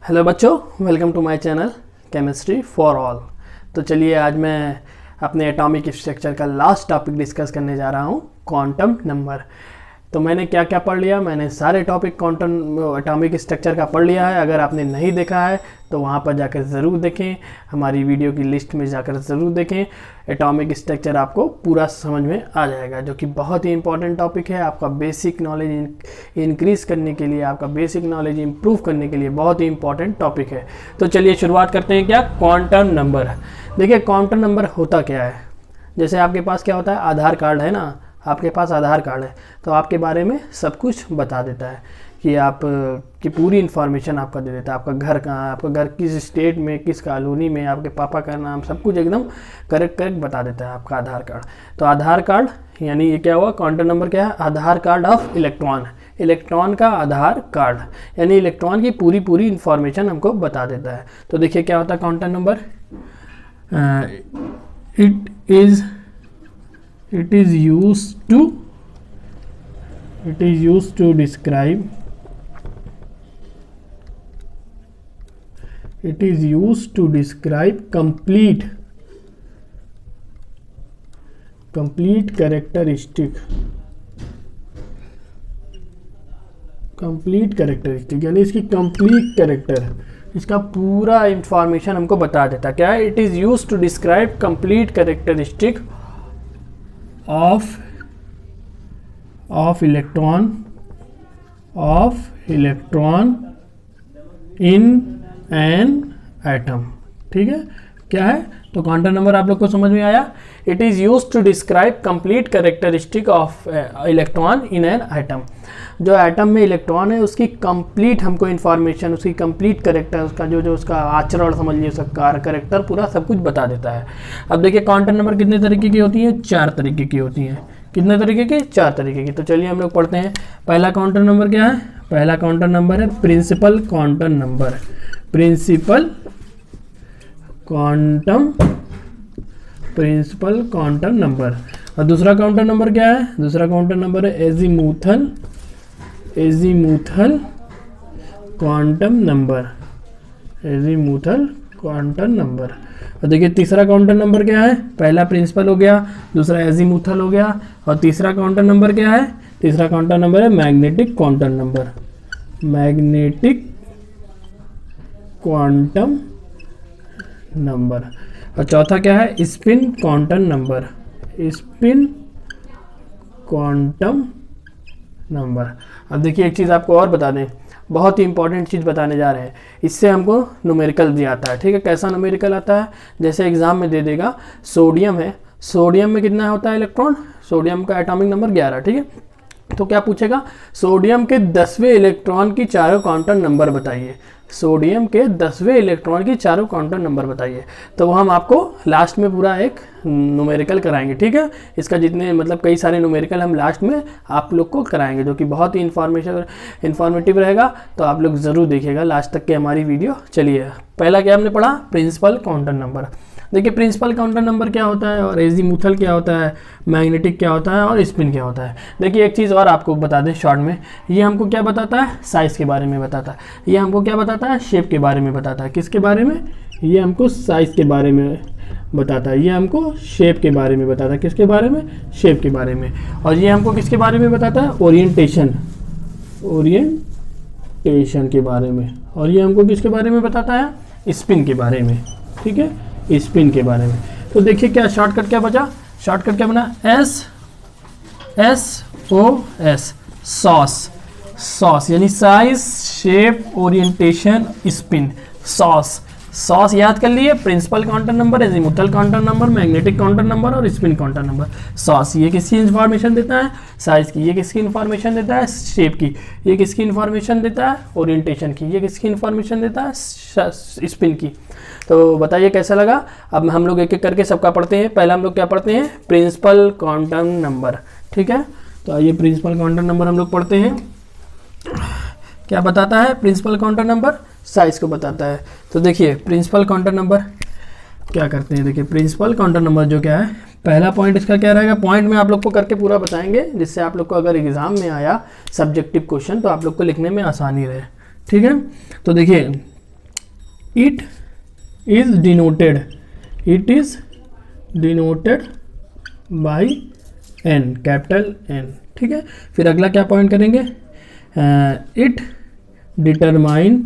Hello बच्चों, welcome to my channel chemistry for all. तो चलिए आज मैं अपने एटॉमिक स्ट्रक्चर का लास्ट टॉपिक डिस्कस करने जा रहा हूँ, क्वांटम नंबर। तो मैंने क्या क्या पढ़ लिया, मैंने सारे टॉपिक क्वांटम एटॉमिक स्ट्रक्चर का पढ़ लिया है। अगर आपने नहीं देखा है तो वहाँ पर जाकर ज़रूर देखें, हमारी वीडियो की लिस्ट में जाकर ज़रूर देखें। एटॉमिक स्ट्रक्चर आपको पूरा समझ में आ जाएगा, जो कि बहुत ही इंपॉर्टेंट टॉपिक है। आपका बेसिक नॉलेज इंक्रीज़ करने के लिए, आपका बेसिक नॉलेज इम्प्रूव करने के लिए बहुत ही इंपॉर्टेंट टॉपिक है। तो चलिए शुरुआत करते हैं। क्या क्वांटम नंबर। देखिए क्वांटम नंबर होता क्या है। जैसे आपके पास क्या होता है, आधार कार्ड है ना, आपके पास आधार कार्ड है तो आपके बारे में सब कुछ बता देता है कि आप की पूरी इन्फॉर्मेशन आपका दे देता है। आपका घर कहाँ है, आपका घर किस स्टेट में, किस कॉलोनी में, आपके पापा का नाम, सब कुछ एकदम करेक्ट बता देता है आपका आधार कार्ड। तो आधार कार्ड यानी ये क्या हुआ, क्वांटम नंबर क्या है, आधार कार्ड ऑफ इलेक्ट्रॉन। इलेक्ट्रॉन का आधार कार्ड यानी इलेक्ट्रॉन की पूरी इन्फॉर्मेशन हमको बता देता है। तो देखिए क्या होता है quantum number. it is used to describe complete characteristic यानी इसकी कंप्लीट कैरेक्टर, इसका पूरा इंफॉर्मेशन हमको बता देता। क्या है, it is use to describe complete characteristic of electron in an atom। ठीक है, क्या है, तो क्वांटम नंबर आप लोग को समझ में आया। It is use to describe complete characteristic of electron in an atom. जो एटम में इलेक्ट्रॉन है उसकी कंप्लीट हमको इन्फॉर्मेशन, उसकी कंप्लीट कैरेक्टर, उसका जो उसका आचरण समझ लीजिए, उसका कैरेक्टर पूरा सब कुछ बता देता है। अब देखिए क्वांटम नंबर कितने तरीके की होती है, 4 तरीके की होती हैं। कितने तरीके की, 4 तरीके की। तो चलिए हम लोग पढ़ते हैं। पहला क्वांटम नंबर क्या है, पहला क्वांटम नंबर है principal quantum number. Principal quantum number. और दूसरा क्वांटम नंबर क्या है, दूसरा क्वांटम नंबर है azimuthal quantum number. Azimuthal quantum number. और देखिए तीसरा क्वांटम नंबर क्या है, पहला प्रिंसिपल हो गया, दूसरा एजीमुथल हो गया, और तीसरा क्वांटम नंबर क्या है, तीसरा क्वांटम नंबर है magnetic quantum number. Magnetic quantum number. और चौथा क्या है, spin quantum number. Spin quantum number. अब देखिए एक चीज़ आपको और बता दें, बहुत ही इंपॉर्टेंट चीज़ बताने जा रहे हैं। इससे हमको न्यूमेरिकल भी आता है। ठीक है, कैसा न्यूमेरिकल आता है, जैसे एग्जाम में दे देगा, सोडियम है, सोडियम में कितना होता है इलेक्ट्रॉन, सोडियम का एटॉमिक नंबर 11। ठीक है, तो क्या पूछेगा, सोडियम के 10वें इलेक्ट्रॉन की चारों क्वांटम नंबर बताइए। सोडियम के 10वें इलेक्ट्रॉन की चारों क्वांटम नंबर बताइए। तो वो हम आपको लास्ट में पूरा एक न्यूमेरिकल कराएंगे। ठीक है, इसका जितने मतलब कई सारे न्यूमेरिकल हम लास्ट में आप लोग को कराएंगे, जो कि बहुत ही इन्फॉर्मेटिव रहेगा। तो आप लोग ज़रूर देखिएगा लास्ट तक के हमारी वीडियो। चलिए पहला क्या हमने पढ़ा, प्रिंसिपल क्वांटम नंबर। देखिए प्रिंसिपल क्वांटम नंबर क्या होता है, और एजीमुथल क्या होता है, मैग्नेटिक क्या होता है, और स्पिन क्या होता है। देखिए एक चीज़ और आपको बता दें शॉर्ट में, ये हमको क्या बताता है, साइज़ के बारे में बताता है। ये हमको क्या बताता है, शेप के बारे में बताता है। किसके बारे में, ये हमको साइज़ के बारे में बताता है, ये हमको शेप के बारे में बताता है। किसके बारे में, शेप के बारे में। और ये हमको किसके बारे में बताता है, ओरिएंटेशन के बारे में। और ये हमको किसके बारे में बताता है, स्पिन के बारे में। ठीक है, स्पिन के बारे में। तो देखिए क्या शॉर्टकट क्या बचा, शॉर्टकट क्या बना, SOS, सॉस यानी size, shape, orientation, spin. SOS याद कर लिए, principal quantum number, azimuthal quantum number, magnetic quantum number और स्पिन क्वांटम नंबर। सॉस ये किसकी इन्फॉर्मेशन देता है, साइज की। ये किसकी इन्फॉर्मेशन देता है, शेप की। ये किसकी इन्फॉर्मेशन देता है, ओरिएंटेशन की। ये किसकी इन्फॉर्मेशन देता है, स्पिन की। तो बताइए कैसा लगा। अब हम लोग एक एक करके सबका पढ़ते हैं। पहला हम लोग क्या पढ़ते हैं, प्रिंसिपल क्वांटम नंबर। ठीक है, तो आइए प्रिंसिपल क्वांटम नंबर हम लोग पढ़ते हैं। क्या बताता है प्रिंसिपल क्वांटम नंबर, साइज को बताता है। तो देखिए प्रिंसिपल क्वांटम नंबर क्या करते हैं, देखिए प्रिंसिपल क्वांटम नंबर जो क्या है, पहला पॉइंट इसका क्या रहेगा, पॉइंट में आप लोग को करके पूरा बताएंगे, जिससे आप लोग को अगर एग्जाम में आया सब्जेक्टिव क्वेश्चन तो आप लोग को लिखने में आसानी रहे। ठीक है, तो देखिए it is denoted by N, capital N, ठीक है। फिर अगला क्या पॉइंट करेंगे, इट डिटरमाइन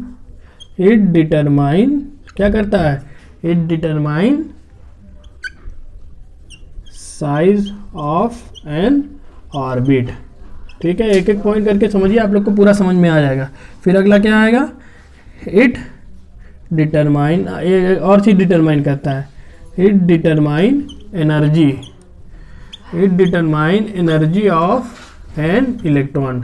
क्या करता है, it determine size of an orbit, ठीक है। एक एक पॉइंट करके समझिए, आप लोग को पूरा समझ में आ जाएगा। फिर अगला क्या आएगा, इट डिटरमाइन, और चीज डिटरमाइन करता है, it determine energy of an electron,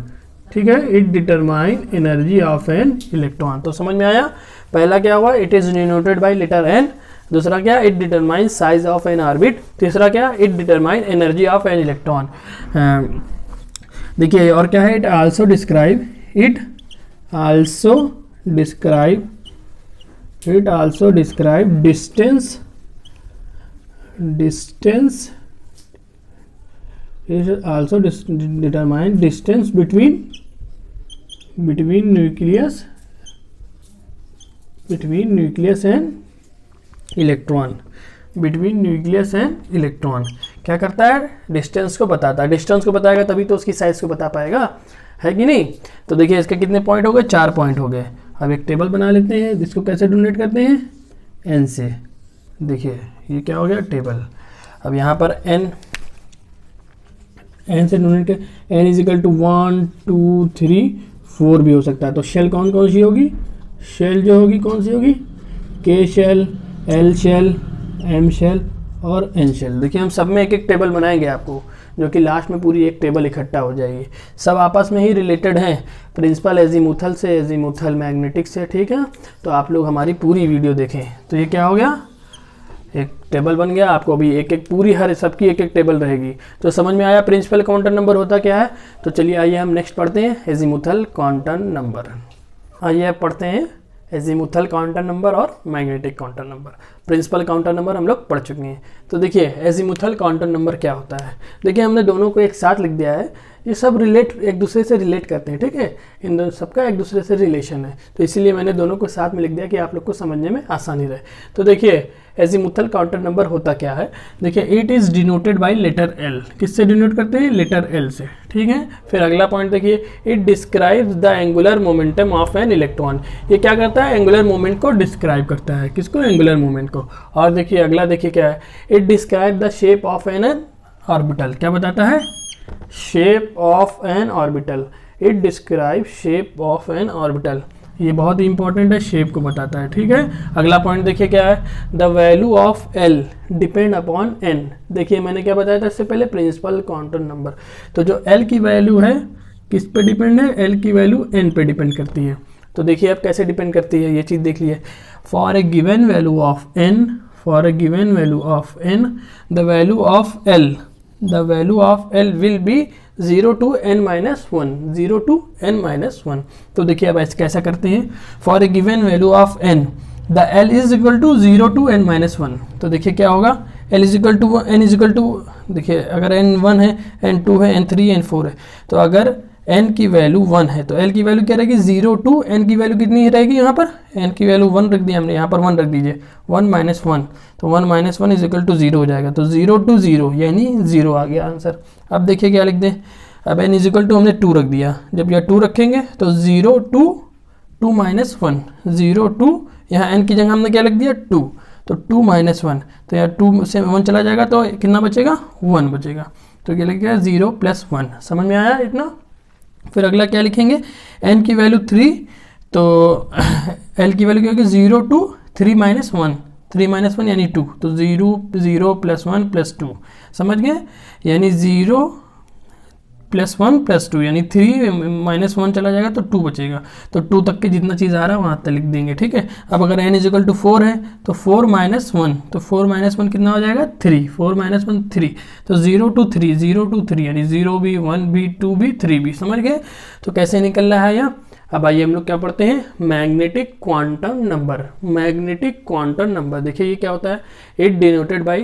ठीक है। It determine energy of an electron. तो समझ में आया, पहला क्या हुआ, it is denoted by letter N, दूसरा क्या, it determine size of an orbit, तीसरा क्या, it determine energy of an electron. देखिए और क्या है, it also describe distance is also determine distance between nucleus and electron, क्या करता है, डिस्टेंस को बताता है। डिस्टेंस को बताएगा तभी तो उसकी साइज को बता पाएगा, है कि नहीं। तो देखिए इसके कितने पॉइंट हो गए, 4 पॉइंट हो गए। अब एक टेबल बना लेते हैं, जिसको कैसे डोनेट करते हैं, एन से। देखिए ये क्या हो गया, टेबल। अब यहाँ पर एन से डोनेट कर, एन इज इक्वल टू 1 2 3 4 भी हो सकता है। तो शेल कौन सी होगी, शेल जो होगी कौन सी होगी, K shell, L shell, M shell और एन शेल। देखिए हम सब में एक एक टेबल बनाएंगे आपको, जो कि लास्ट में पूरी एक टेबल इकट्ठा हो जाएगी। सब आपस में ही रिलेटेड हैं, प्रिंसिपल एजीमुथल से, एजीमुथल मैग्नेटिक से, ठीक है। तो आप लोग हमारी पूरी वीडियो देखें। तो ये क्या हो गया, एक टेबल बन गया। आपको अभी एक एक पूरी हर सबकी एक एक टेबल रहेगी। तो समझ में आया प्रिंसिपल क्वांटम नंबर होता क्या है। तो चलिए आइए हम नेक्स्ट पढ़ते हैं, एजीमुथल क्वांटम नंबर। आइए अब पढ़ते हैं एजीमुथल क्वांटम नंबर और magnetic quantum number. Principal quantum number हम लोग पढ़ चुके हैं। तो देखिए एजीमुथल क्वांटम नंबर क्या होता है। देखिए हमने दोनों को एक साथ लिख दिया है, ये सब एक दूसरे से रिलेट करते हैं, ठीक है। इन दोनों सबका एक दूसरे से रिलेशन है, तो इसीलिए मैंने दोनों को साथ में लिख दिया कि आप लोग को समझने में आसानी रहे। तो देखिए एजीमुथल क्वांटम नंबर होता क्या है। देखिए it is denoted by letter L, किससे डिनोट करते हैं, लेटर एल से, ठीक है। फिर अगला पॉइंट देखिए, it describes the angular momentum of an electron. ये क्या करता है, एंगुलर मोमेंट को डिस्क्राइब करता है, किसको, एंगुलर मोमेंट को। और देखिए अगला देखिए क्या है, it describe the shape of an orbital. क्या बताता है, shape of an orbital. It describe shape of an orbital, ये बहुत ही इंपॉर्टेंट है, शेप को बताता है, ठीक है। अगला पॉइंट देखिए क्या है, the value of L depend upon N. देखिए मैंने क्या बताया था इससे पहले, प्रिंसिपल क्वांटम नंबर। तो जो एल की वैल्यू है किस पे डिपेंड है, एल की वैल्यू एन पे डिपेंड करती है। तो देखिए अब कैसे डिपेंड करती है ये चीज़ देख लिए। For a given value of N, the value of L will be 0 to n minus 1, 0 to n minus 1। तो देखिए अब ऐसे कैसा करते हैं, for a given value of n the l is equal to 0 to n minus 1। तो देखिए क्या होगा, l is equal to n is equal to, देखिए अगर n 1 है, n 2 है, n 3 n 4 है, तो अगर n की वैल्यू 1 है तो l की वैल्यू क्या रहेगी, 0 to n की वैल्यू कितनी रहेगी, यहाँ पर n की वैल्यू 1 रख दी हमने, यहाँ पर 1 रख दीजिए, 1 minus 1, तो 1 minus 1 इज इक्वल टू 0 हो जाएगा। तो 0 to 0 यानी 0 आ गया आंसर। अब देखिए क्या लिख दें, अब n इज इक्वल टू हमने 2 रख दिया, जब यह 2 रखेंगे तो 0 to 2 minus 1, 0 to, यहाँ n की जगह हमने क्या लिख दिया 2, तो 2 minus 1, तो यहाँ 2 से 1 चला जाएगा तो कितना बचेगा, 1 बचेगा। तो क्या लिख गया 0 plus 1। समझ में आया इतना। फिर अगला क्या लिखेंगे, n की वैल्यू 3, तो l की वैल्यू क्या होगी, 0 to 3 minus 1, 3 minus 1 यानी 2, तो 0 plus 1 plus 2, समझ गए, यानी 0 प्लस 1 प्लस 2 यानी 3 minus 1 चला जाएगा तो 2 बचेगा। तो 2 तक के जितना चीज़ आ रहा है वहाँ तक लिख देंगे, ठीक है। अब अगर n इज इक्वल टू 4 है तो 4 minus 1, तो 4 minus 1 कितना हो जाएगा, 3, 4 minus 1 3, तो 0 to 3 यानी 0 भी 1 भी 2 भी 3 भी, समझ गए। तो कैसे निकल रहा है यहाँ, अब आइए हम लोग क्या पढ़ते हैं, magnetic quantum number. Magnetic quantum number देखिए ये क्या होता है, it denoted by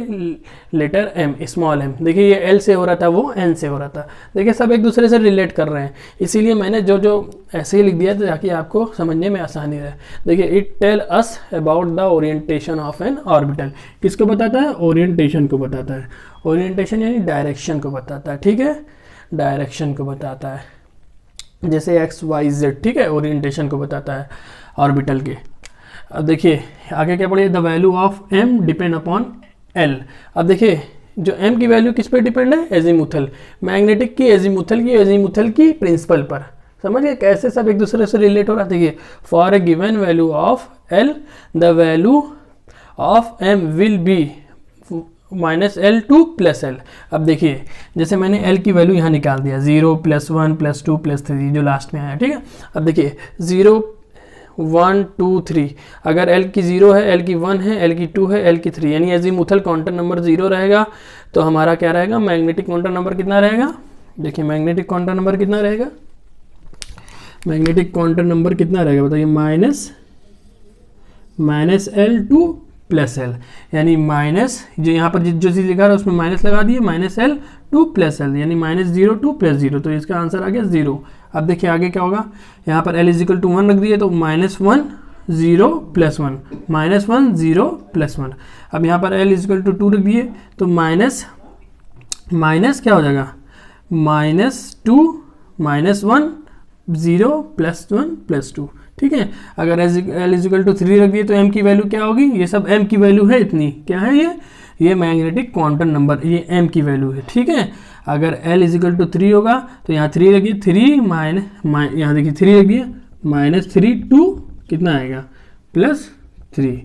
letter M, small M. देखिए ये एल से हो रहा था, वो एन से हो रहा था। देखिए सब एक दूसरे से रिलेट कर रहे हैं, इसीलिए मैंने जो जो ऐसे ही लिख दिया ताकि आपको समझने में आसानी रहे। देखिए it tell us about the orientation of an orbital. किसको बताता है, ओरिएंटेशन को बताता है। ओरिएंटेशन यानी डायरेक्शन को बताता है, ठीक है, डायरेक्शन को बताता है, जैसे एक्स वाई जेड, ठीक है, ओरिएंटेशन को बताता है ऑर्बिटल के। अब देखिए आगे क्या पढ़िए, the value of M depend upon L. अब देखिए जो एम की वैल्यू किस पे डिपेंड है, एजीमुथल, मैग्नेटिक की एजीमुथल की प्रिंसिपल पर। समझ गए कैसे सब एक दूसरे से रिलेट हो रहा है। देखिए for a given value of L the value of M will be -L to +L। अब देखिए जैसे मैंने L की वैल्यू यहाँ निकाल दिया, 0 +1 +2 +3 जो लास्ट में आया, ठीक है। अब देखिए 0 1 2 3, अगर L की 0 है, L की 1 है, L की 2 है, L की 3, यानी एजीमुथल क्वांटम नंबर 0 रहेगा, तो हमारा क्या रहेगा, मैग्नेटिक क्वांटम नंबर कितना रहेगा। देखिए मैग्नेटिक क्वांटम नंबर कितना रहेगा, मैग्नेटिक क्वांटम नंबर कितना रहेगा बताइए, -L टू +L, यानी माइनस जो यहाँ पर जो चीज़ लिखा है उसमें माइनस लगा दिए, -L टू +L, यानी -0 टू +0, तो इसका आंसर आ गया 0। अब देखिए आगे क्या होगा, यहाँ पर L = 1 रख दिए तो -1 0 +1, -1 0 +1। अब यहाँ पर L = 2 रख दिए तो माइनस क्या हो जाएगा, -2 -1 0 +1 +2, ठीक है। अगर L = 3 रख दिए तो m की वैल्यू क्या होगी, ये सब m की वैल्यू है, इतनी क्या है ये मैग्नेटिक क्वांटम नंबर, ये m की वैल्यू है, ठीक है। अगर L = 3 होगा तो यहाँ 3 रखिए, 3 यहाँ देखिए 3 रख दिए, -3 2 कितना आएगा, +3।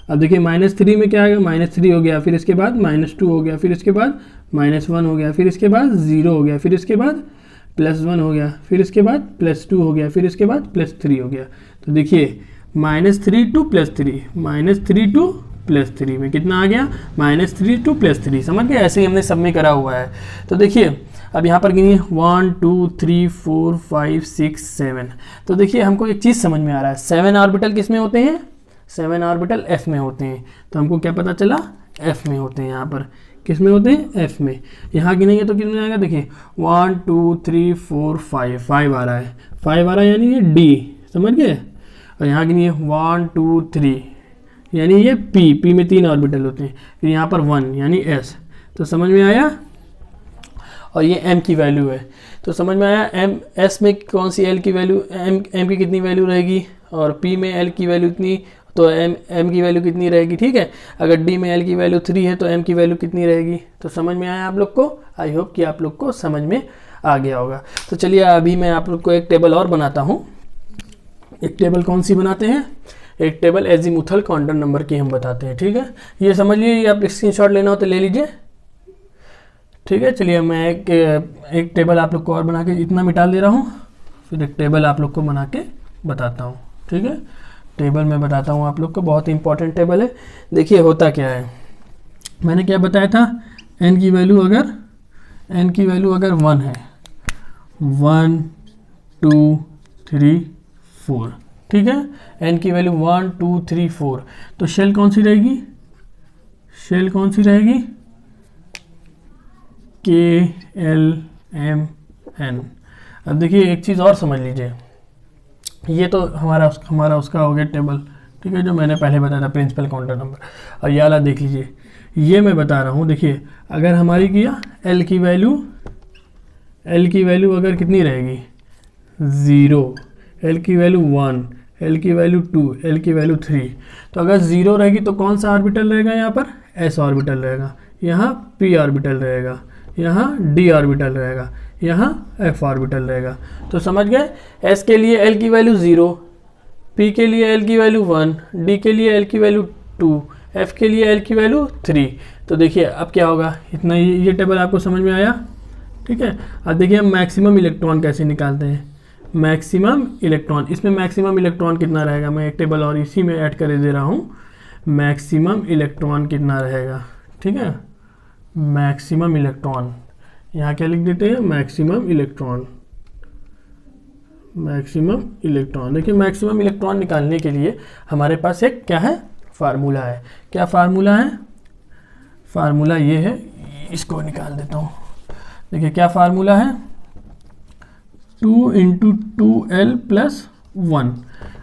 अब देखिए -3 में क्या आएगा, -3 हो गया, फिर इसके बाद -2 हो गया, फिर इसके बाद -1 हो गया, फिर इसके बाद 0 हो गया, फिर इसके बाद +1 हो गया, फिर इसके बाद +2 हो गया, फिर इसके बाद +3 हो गया। तो देखिए -3 टू +3, -3 टू +3 में कितना आ गया, -3 टू +3। समझ गए, ऐसे ही हमने सब में करा हुआ है। तो देखिए अब यहाँ पर गिनिए 1 2 3 4 5 6 7। तो देखिए हमको एक चीज़ समझ में आ रहा है, 7 ऑर्बिटल किस में होते हैं, 7 ऑर्बिटल F में होते हैं। तो हमको क्या पता चला, F में होते हैं, यहाँ पर किस में होते हैं, F में। यहाँ गिनेंगे तो कितने आएगा, देखिए 1 2 3 4 5 आ रहा है, 5 आ रहा है, यानी ये D, समझ गए। और यहाँ गिनिए 1 2 3, यानी ये P में 3 ऑर्बिटल होते हैं, फिर यहाँ पर 1 यानी S। तो समझ में आया। और ये M की वैल्यू है, तो समझ में आया S में कौन सी L की वैल्यू, M की कितनी वैल्यू रहेगी, और P में L की वैल्यू इतनी, तो M की वैल्यू कितनी रहेगी, ठीक है। अगर D में L की वैल्यू 3 है तो M की वैल्यू कितनी रहेगी। तो समझ में आया आप लोग को, आई होप कि आप लोग को समझ में आ गया होगा। तो चलिए अभी मैं आप लोग को एक टेबल और बनाता हूँ। एक टेबल कौन सी बनाते हैं, एक टेबल एजीमुथल क्वांटम नंबर की हम बताते हैं, ठीक है। ये समझ लीजिए, आप स्क्रीनशॉट लेना हो तो ले लीजिए, ठीक है। चलिए मैं एक टेबल आप लोग को और बना के इतना मिटा दे रहा हूँ, फिर एक टेबल आप लोग को बना के बताता हूँ, ठीक है। टेबल में बताता हूँ आप लोग को, बहुत इंपॉर्टेंट टेबल है। देखिए होता क्या है, मैंने क्या बताया था, n की वैल्यू अगर 1 है, 1 2 3 4, ठीक है। n की वैल्यू 1 2 3 4, तो शेल कौन सी रहेगी, KLMN। अब देखिए एक चीज़ और समझ लीजिए, ये तो हमारा उसका हो गया टेबल, ठीक है, जो मैंने पहले बताया था प्रिंसिपल क्वांटम नंबर। और ये वाला देख लीजिए, ये मैं बता रहा हूँ। देखिए अगर हमारी किया L की वैल्यू अगर कितनी रहेगी, 0, L की वैल्यू 1, L की वैल्यू 2, L की वैल्यू 3, तो अगर 0 रहेगी तो कौन सा ऑर्बिटल रहेगा, यहाँ पर S ऑर्बिटल रहेगा, यहाँ P ऑर्बिटल रहेगा, यहाँ D ऑर्बिटल रहेगा, यहाँ F ऑर्बिटल रहेगा। तो समझ गए, S के लिए L की वैल्यू 0, P के लिए L की वैल्यू 1, D के लिए L की वैल्यू 2, F के लिए L की वैल्यू 3। तो देखिए अब क्या होगा, इतना ये टेबल आपको समझ में आया, ठीक है। अब देखिए हम मैक्सिमम इलेक्ट्रॉन कैसे निकालते हैं, मैक्सिमम इलेक्ट्रॉन, इसमें मैक्सिमम इलेक्ट्रॉन कितना रहेगा, मैं एक टेबल और इसी में ऐड कर दे रहा हूँ। मैक्सिमम इलेक्ट्रॉन कितना रहेगा, ठीक है, यहाँ क्या लिख देते हैं, मैक्सिमम मैक्सिमम इलेक्ट्रॉन। देखिए मैक्सिमम इलेक्ट्रॉन निकालने के लिए हमारे पास एक क्या है, फार्मूला है। क्या फार्मूला है? फार्मूला ये है, इसको निकाल देता हूँ। देखिए क्या फार्मूला है, 2 × 2L + 1।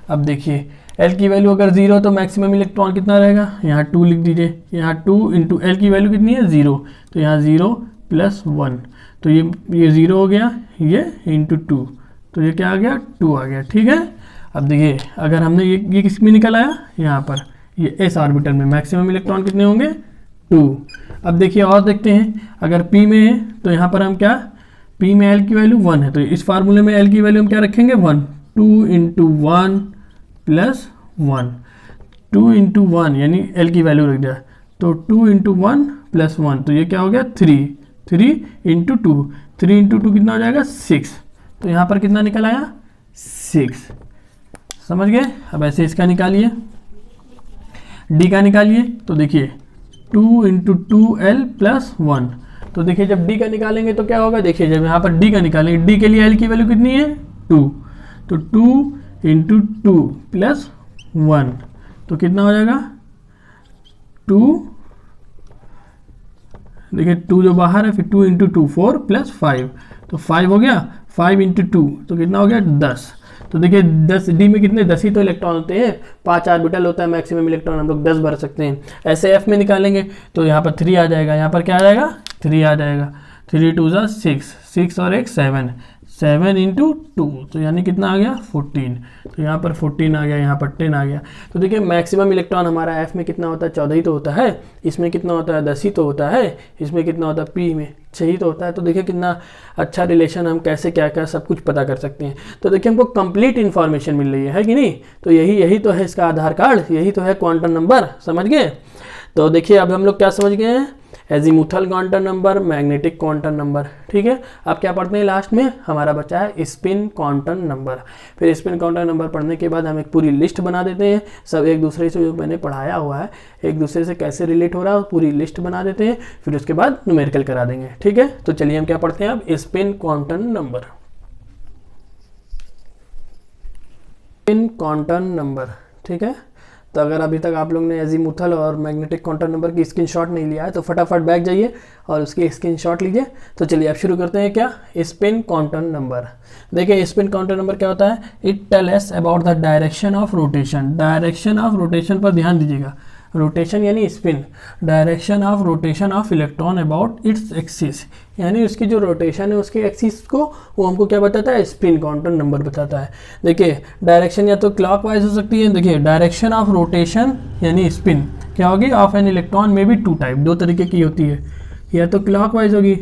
अब देखिए L की वैल्यू अगर 0 तो मैक्सिमम इलेक्ट्रॉन कितना रहेगा, यहाँ 2 लिख दीजिए। यहाँ 2 × L की वैल्यू कितनी है, 0, तो यहाँ 0 + 1, तो ये 0 हो गया, ये × 2, तो ये क्या आ गया, 2 आ गया। ठीक है। अब देखिए अगर हमने ये किस में निकल आया, यहाँ पर ये s ऑर्बिटल में मैक्सिमम इलेक्ट्रॉन कितने होंगे, 2। अब देखिए और देखते हैं, अगर p में है तो यहाँ पर हम क्या, p में l की वैल्यू 1 है, तो इस फार्मूले में l की वैल्यू हम क्या रखेंगे, 1। 2 × 1 + 1, 2 × 1 यानी l की वैल्यू रख दिया, तो 2 × 1 + 1, तो ये क्या हो गया, 3 × 2, 3 × 2 कितना हो जाएगा, 6। तो यहाँ पर कितना निकल आया, 6। समझ गए। अब ऐसे इसका निकालिए, d का निकालिए। तो देखिए 2 × 2L + 1, तो देखिए जब d का निकालेंगे तो क्या होगा, देखिए जब यहाँ पर d का निकालेंगे, d के लिए l की वैल्यू कितनी है, 2, तो 2 × 2 + 1, तो कितना हो जाएगा, 2, देखिए 2 जो बाहर है, फिर 2 × 2 4 + 5, तो 5 हो गया, 5 × 2 तो कितना हो गया, 10। तो देखिए 10 डी में कितने, 10 ही तो इलेक्ट्रॉन होते हैं, 5 ऑर्बिटल होता है मैक्सिमम इलेक्ट्रॉन, हम लोग 10 भर सकते हैं। ऐसे एफ में निकालेंगे तो यहाँ पर 3 आ जाएगा, यहाँ पर क्या आ जाएगा, 3 आ जाएगा, 3 × 2 = 6, 6 और 1 7, 7 × 2, तो यानी कितना आ गया, 14, तो यहाँ पर 14 आ गया, यहाँ पर 10 आ गया। तो देखिए मैक्सिमम इलेक्ट्रॉन हमारा एफ में कितना होता है, 14 ही तो होता है, इसमें कितना होता है, 10 ही तो होता है, इसमें कितना होता है, पी में 6 ही तो होता है। तो देखिए कितना अच्छा रिलेशन, हम कैसे क्या क्या सब कुछ पता कर सकते हैं। तो देखिए हमको कंप्लीट इन्फॉर्मेशन मिल रही है कि नहीं, तो यही तो है इसका आधार कार्ड, यही तो है क्वांटम नंबर। समझ गए। तो देखिए अब हम लोग क्या समझ गए हैं, azimuthal quantum number, magnetic quantum number. ठीक है। अब क्या पढ़ते हैं लास्ट में, हमारा बचा है स्पिन क्वांटम नंबर। फिर स्पिन क्वांटम नंबर पढ़ने के बाद हम एक पूरी लिस्ट बना देते हैं, सब एक दूसरे से जो मैंने पढ़ाया हुआ है एक दूसरे से कैसे रिलेट हो रहा है पूरी लिस्ट बना देते हैं, फिर उसके बाद न्यूमेरिकल करा देंगे। ठीक है। तो चलिए हम क्या पढ़ते हैं अब, spin quantum number. Spin quantum number. ठीक है। तो अगर अभी तक आप लोग ने एजीमुथल और मैग्नेटिक क्वांटम नंबर की स्क्रीनशॉट नहीं लिया है तो फटाफट बैक जाइए और उसकी स्क्रीनशॉट लीजिए। तो चलिए अब शुरू करते हैं क्या, स्पिन क्वांटम नंबर। देखिए स्पिन क्वांटम नंबर क्या होता है, it tell us about the direction of rotation. Direction of rotation पर ध्यान दीजिएगा, रोटेशन यानी spin, direction of rotation of electron about its axis, यानी उसकी जो रोटेशन है उसके एक्सिस को वो हमको क्या बताता है, स्पिन क्वांटम नंबर बताता है। देखिए डायरेक्शन या तो क्लॉकवाइज हो सकती है, देखिए डायरेक्शन ऑफ रोटेशन यानी स्पिन क्या होगी, ऑफ एन इलेक्ट्रॉन में भी 2 टाइप, 2 तरीके की होती है, या तो क्लॉकवाइज होगी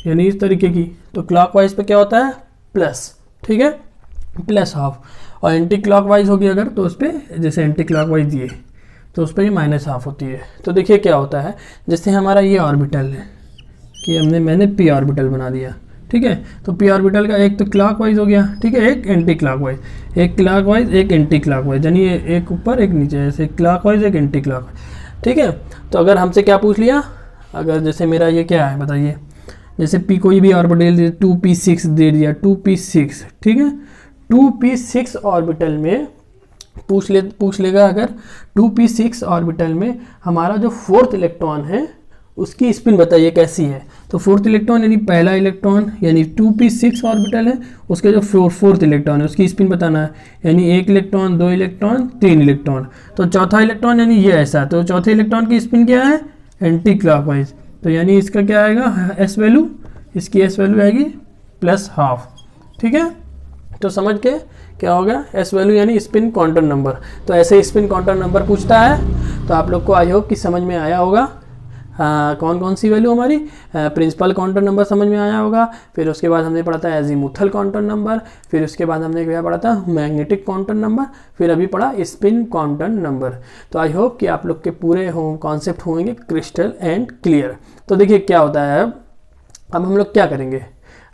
यानी इस तरीके की, तो क्लॉकवाइज पे क्या होता है, प्लस, ठीक है, प्लस हाफ, और एंटी क्लॉकवाइज होगी अगर तो उस पर जैसे एंटी क्लॉकवाइज ये तो उस पर ये -हाफ होती है। तो देखिए क्या होता है, जैसे हमारा ये ऑर्बिटल है कि मैंने पी ऑर्बिटल बना दिया, ठीक है, तो पी ऑर्बिटल का एक तो क्लॉकवाइज हो गया, ठीक है, एक एंटी क्लॉकवाइज, एक क्लॉकवाइज एक एंटी क्लॉकवाइज, यानी एक ऊपर एक नीचे, ऐसे क्लॉकवाइज एक एंटी क्लॉकवाइज, ठीक है। तो अगर हमसे क्या पूछ लिया, अगर जैसे मेरा ये क्या है बताइए, जैसे पी कोई भी ऑर्बिटल 2p6 दे दिया, 2p6, ठीक है, 2p6 ऑर्बिटल में पूछ लेगा अगर 2p6 ऑर्बिटल में हमारा जो 4th इलेक्ट्रॉन है उसकी स्पिन बताइए कैसी है। तो 4th इलेक्ट्रॉन यानी पहला इलेक्ट्रॉन यानी 2p6 ऑर्बिटल है, उसके जो 4th इलेक्ट्रॉन है उसकी स्पिन बताना है, यानी 1 इलेक्ट्रॉन 2 इलेक्ट्रॉन 3 इलेक्ट्रॉन, तो चौथा इलेक्ट्रॉन यानी ये ऐसा, तो चौथे इलेक्ट्रॉन की स्पिन क्या है, एंटी क्लॉकवाइज, तो यानी इसका क्या आएगा एस वैल्यू, इसकी एस वैल्यू आएगी +हाफ, ठीक है। तो समझ के क्या हो गया, एस वैल्यू यानी स्पिन क्वांटम नंबर। तो ऐसे स्पिन क्वांटम नंबर पूछता है, तो आप लोग को आई होप कि समझ में आया होगा कौन कौन सी वैल्यू हमारी, प्रिंसिपल क्वांटम नंबर समझ में आया होगा, फिर उसके बाद हमने पढ़ा था एजीमुथल क्वांटम नंबर, फिर उसके बाद हमने क्या पढ़ा था, मैग्नेटिक क्वांटम नंबर, फिर अभी पढ़ा स्पिन क्वांटम नंबर। तो आई होप कि आप लोग के पूरे कॉन्सेप्ट होंगे क्रिस्टल एंड क्लियर। तो देखिए क्या होता है, अब हम लोग क्या करेंगे,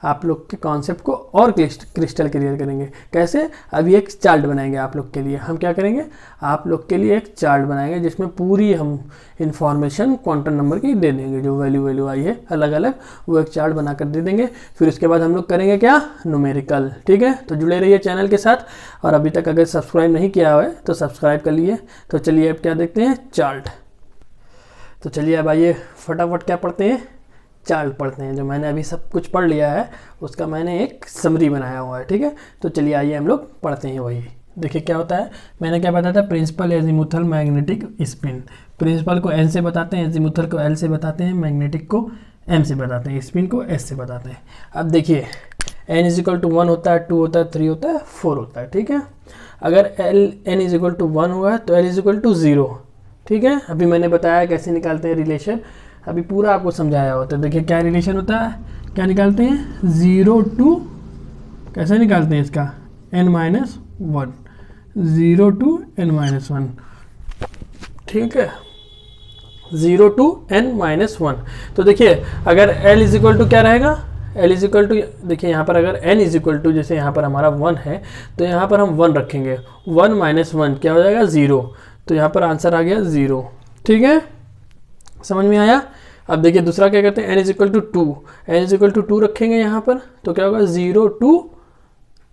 आप लोग के कॉन्सेप्ट को और क्रिस्टल क्लियर करेंगे। कैसे? अभी एक चार्ट बनाएंगे आप लोग के लिए। हम क्या करेंगे? आप लोग के लिए एक चार्ट बनाएंगे जिसमें पूरी हम इंफॉर्मेशन क्वांटम नंबर की दे देंगे, जो वैल्यू आई है अलग अलग, वो एक चार्ट बनाकर दे देंगे। फिर उसके बाद हम लोग करेंगे क्या? न्यूमेरिकल। ठीक है, तो जुड़े रहिए चैनल के साथ, और अभी तक अगर सब्सक्राइब नहीं किया हुआ है तो सब्सक्राइब कर लिए। तो चलिए अब क्या देखते हैं? चार्ट। तो चलिए अब आइए फटाफट क्या पढ़ते हैं? चार्ट पढ़ते हैं। जो मैंने अभी सब कुछ पढ़ लिया है उसका मैंने एक समरी बनाया हुआ है। ठीक है, तो चलिए आइए हम लोग पढ़ते हैं वही। देखिए क्या होता है, मैंने क्या बताया था? Principal azimuthal magnetic spin. Principal को एन से बताते हैं, एजीमुथल को एल से बताते हैं, मैग्नेटिक को एम से बताते हैं, स्पिन को एस से बताते हैं। अब देखिए n इजिकल टू 1 होता है, 2 होता है, 3 होता है, 4 होता है। ठीक है, अगर n इजिकल टू 1 होगा तो l इजिकल टू 0। ठीक है, अभी मैंने बताया कैसे निकालते हैं रिलेशन, अभी पूरा आपको समझाया होता है। देखिए क्या रिलेशन होता है, क्या निकालते हैं? 0 टू, कैसे निकालते हैं इसका? n-1, 0 to n-1। ठीक है, 0 टू n-1। तो देखिए अगर l इजिकल टू क्या रहेगा? l इजिकल टू, देखिए यहाँ पर अगर n इजिकल टू, जैसे यहाँ पर हमारा 1 है तो यहाँ पर हम 1 रखेंगे, 1-1 क्या हो जाएगा? 0। तो यहाँ पर आंसर आ गया 0। ठीक है, समझ में आया? अब देखिए दूसरा क्या करते हैं? n is equal to 2, n is equal to 2 रखेंगे यहाँ पर, तो क्या होगा? 0 टू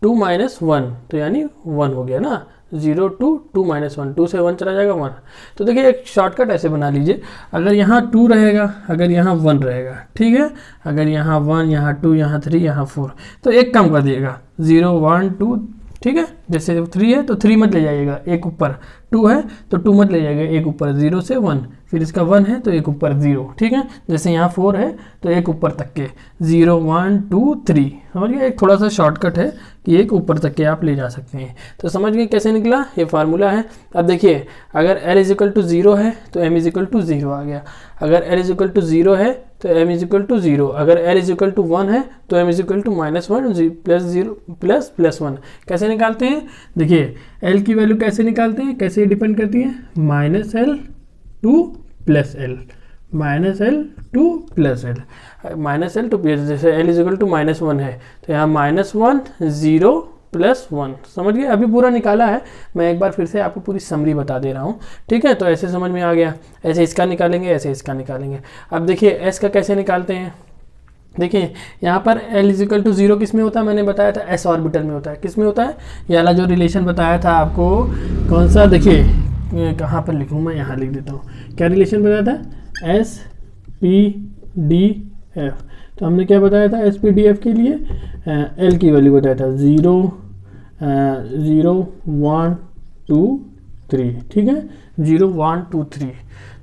2-1, तो यानी 1 हो गया ना। 0 टू 2-1, 2 से 1 चला जाएगा 1। तो देखिए एक शॉर्टकट ऐसे बना लीजिए, अगर यहाँ 2 रहेगा, अगर यहाँ 1 रहेगा, ठीक है, अगर यहाँ 1, यहाँ 2, यहाँ 3, यहाँ 4, तो एक कम कर दिएगा, 0, 1, 2। ठीक है, जैसे 3 है तो 3 मत ले जाइएगा, एक ऊपर। 2 है तो 2 मत ले जाइएगा, एक ऊपर, 0 से 1। फिर इसका 1 है तो एक ऊपर 0। ठीक है, जैसे यहाँ 4 है तो एक ऊपर तक के, 0, 1, 2, 3। समझ गए? एक थोड़ा सा शॉर्टकट है कि एक ऊपर तक के आप ले जा सकते हैं। तो समझ गए कैसे निकला? ये फार्मूला है। अब देखिए अगर l इजिकल टू 0 है तो m इजिकल टू 0 आ गया, अगर l इजिकल टू 0 है तो m इजिकल टू 0, अगर l इजिकल टू 1 है तो m इजिकल टू -1 प्लस 1। कैसे निकालते हैं? देखिए l की वैल्यू कैसे निकालते हैं, कैसे डिपेंड करती है? -l two plus l, -l two plus l, -l two plus, जैसे l इजिकल टू -1 है तो यहाँ -1, 0 प्लस 1। समझ गए? अभी पूरा निकाला है, मैं एक बार फिर से आपको पूरी समरी बता दे रहा हूँ। ठीक है, तो ऐसे समझ में आ गया। ऐसे इसका निकालेंगे, ऐसे इसका निकालेंगे। अब देखिए s का कैसे निकालते हैं? देखिए यहाँ पर l इजिकल टू 0 किस में होता है? मैंने बताया था s ऑर्बिटल में होता है। किस में होता है? ये वाला जो रिलेशन बताया था आपको, कौन सा? देखिए कहाँ पर लिखूँ मैं, यहाँ लिख देता हूँ। क्या रिलेशन बताया था? s p d f। तो हमने क्या बताया था s p d f के लिए? l की वैल्यू बताया था 0, 0, 1, 2, 3। ठीक है, 0, 1, 2, 3।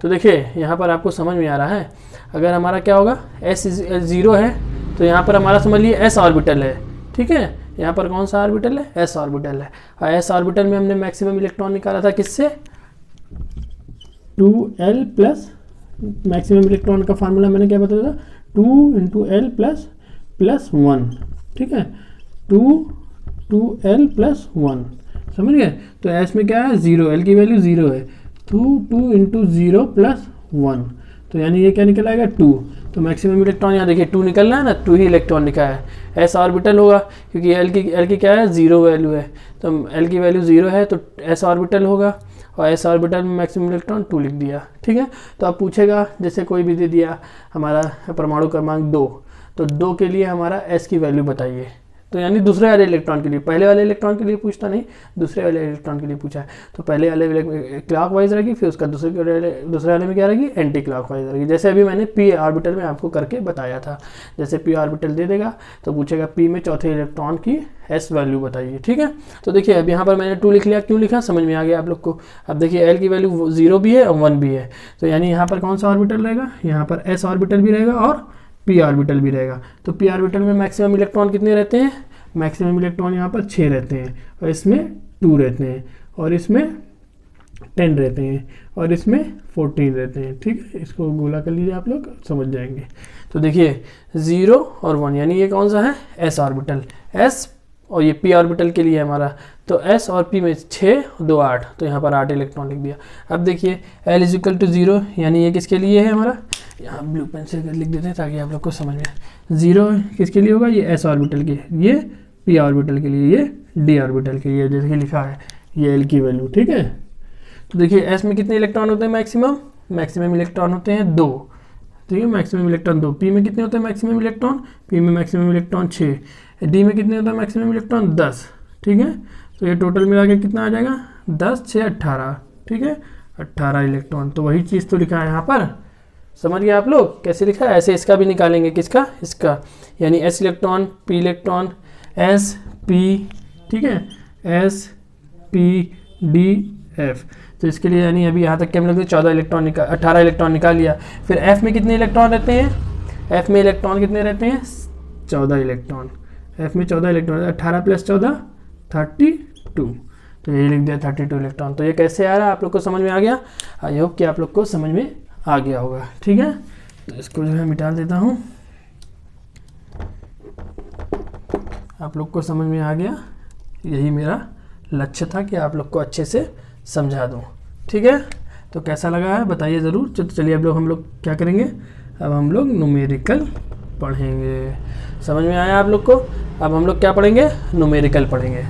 तो देखिए यहाँ पर आपको समझ में आ रहा है, अगर हमारा क्या होगा? s 0 है तो यहाँ पर हमारा समझ लिए s ऑर्बिटल है। ठीक है, यहाँ पर कौन सा ऑर्बिटल है? s ऑर्बिटल है। और s ऑर्बिटल में हमने मैक्सिमम इलेक्ट्रॉन निकाला था किससे? 2l प्लस, मैक्सिमम इलेक्ट्रॉन का फार्मूला मैंने क्या बताया था? 2 × l प्लस 1। ठीक है, 2l प्लस 1। समझ गए? तो s में क्या है? 0, l की वैल्यू 0 है, तो 2 × 0 प्लस 1, तो यानी ये क्या निकल आएगा? 2। तो मैक्सिमम इलेक्ट्रॉन यहाँ देखिए 2 निकलना है ना, 2 ही इलेक्ट्रॉन लिखा है। s ऑर्बिटल होगा क्योंकि l की क्या है? 0 वैल्यू है, तो l की वैल्यू 0 है तो s ऑर्बिटल होगा, और s ऑर्बिटल में मैक्सिमम इलेक्ट्रॉन 2 लिख दिया। ठीक है, तो अब पूछेगा, जैसे कोई भी दे दिया हमारा परमाणु क्रमांक 2, तो 2 के लिए हमारा s की वैल्यू बताइए। तो यानी दूसरे वाले इलेक्ट्रॉन के लिए, पहले वाले इलेक्ट्रॉन के लिए पूछता नहीं, दूसरे वाले इलेक्ट्रॉन के लिए पूछा है। तो पहले वाले क्लॉक वाइज रहेगी, फिर उसका दूसरे वाले में क्या रहेगी? एंटी क्लॉक वाइज रहेगी। जैसे अभी मैंने p ऑर्बिटल में आपको करके बताया था, जैसे p ऑर्बिटल दे देगा तो पूछेगा p में चौथे इलेक्ट्रॉन की s वैल्यू बताइए। ठीक है, तो देखिए अब यहाँ पर मैंने 2 लिख लिया। क्यों लिखा? समझ में आ गया आप लोग को। अब देखिए l की वैल्यू 0 भी है और 1 भी है, तो यानी यहाँ पर कौन सा ऑर्बिटल रहेगा? यहाँ पर s ऑर्बिटल भी रहेगा और p ऑर्बिटल भी रहेगा। तो p ऑर्बिटल में मैक्सिमम इलेक्ट्रॉन कितने रहते हैं? मैक्सिमम इलेक्ट्रॉन यहाँ पर 6 रहते हैं, और इसमें 2 रहते हैं, और इसमें 10 रहते हैं, और इसमें 14 रहते हैं। ठीक है, इसको गोला कर लीजिए, आप लोग समझ जाएंगे। तो देखिए 0 और 1, यानी ये कौन सा है? s orbital. s और ये p ऑर्बिटल के लिए हमारा, तो s और p में 6, 2, 8, तो यहाँ पर 8 इलेक्ट्रॉन लिख दिया। अब देखिए l इजिकल टू 0, यानी ये किसके लिए है हमारा? यहाँ ब्लू पेन से लिख देते हैं ताकि आप लोग को समझ में आए। 0 किसके लिए होगा, ये s ऑर्बिटल के, ये p ऑर्बिटल के लिए, ये d ऑर्बिटल के लिए, जैसे कि लिखा है ये l की वैल्यू, ठीक है। तो देखिए s में कितने इलेक्ट्रॉन होते हैं मैक्सिमम इलेक्ट्रॉन होते हैं 2, ठीक है, मैक्सिमम इलेक्ट्रॉन 2। p में कितने होते हैं मैक्सिमम इलेक्ट्रॉन, p में मैक्सिमम इलेक्ट्रॉन 6, d में कितने होते हैं मैक्सिमम इलेक्ट्रॉन 10, ठीक है। तो ये टोटल मिला के कितना आ जाएगा 10 6 18, ठीक है, 18 इलेक्ट्रॉन। तो वही चीज़ तो लिखा है यहाँ पर, समझ गए आप लोग कैसे लिखा है। ऐसे इसका भी निकालेंगे, किसका, इसका, यानी s electron p electron s p, ठीक है, s p d f। तो इसके लिए यानी अभी यहाँ तक के हम लोग 18 इलेक्ट्रॉन निकाल लिया। फिर f में कितने इलेक्ट्रॉन रहते हैं, f में इलेक्ट्रॉन कितने रहते हैं 14 इलेक्ट्रॉन, f में 14 इलेक्ट्रॉन, 18 + 14 32, तो ये लिख दिया 32 इलेक्ट्रॉन। तो ये कैसे आ रहा है आप लोग को समझ में आ गया। आई होप कि आप लोग को समझ में आ गया होगा, ठीक है। तो इसको जो है मिटा देता हूँ, आप लोग को समझ में आ गया। यही मेरा लक्ष्य था कि आप लोग को अच्छे से समझा दूँ, ठीक है। तो कैसा लगा है बताइए ज़रूर। चलिए अब हम लोग क्या करेंगे, अब हम लोग न्यूमेरिकल पढ़ेंगे। समझ में आया आप लोग को। अब हम लोग क्या पढ़ेंगे, न्यूमेरिकल पढ़ेंगे,